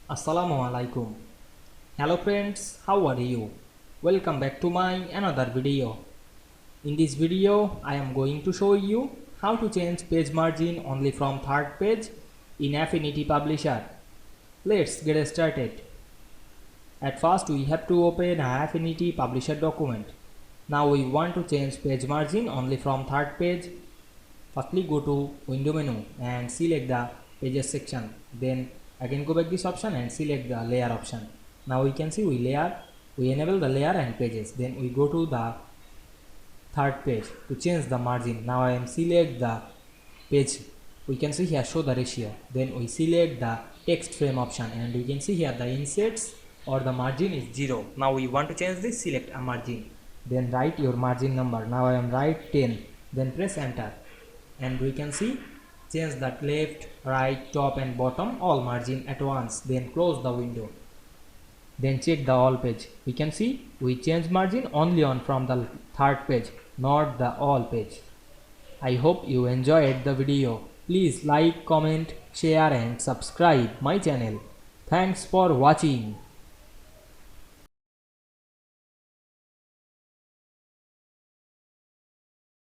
Assalamu Walaikum. Hello friends, how are you? Welcome back to my another video. In this video, I am going to show you how to change page margin only from third page in Affinity Publisher. Let's get started. At first, we have to open an Affinity Publisher document. Now we want to change page margin only from third page. Firstly, go to window menu and select the pages section. Then again go back this option and select the layer option. Now we can see we enable the layer and pages. Then we go to the third page to change the margin. Now I am select the page. We can see here show the ratio. Then we select the text frame option and we can see here the insets or the margin is 0. Now we want to change this, select a margin. Then write your margin number. Now I am write 10. Then press enter. And we can see change that left, right, top and bottom all margin at once. Then close the window. Then check the all page. We can see we change margin only on from the third page, not the all page. I hope you enjoyed the video. Please like, comment, share and subscribe my channel. Thanks for watching.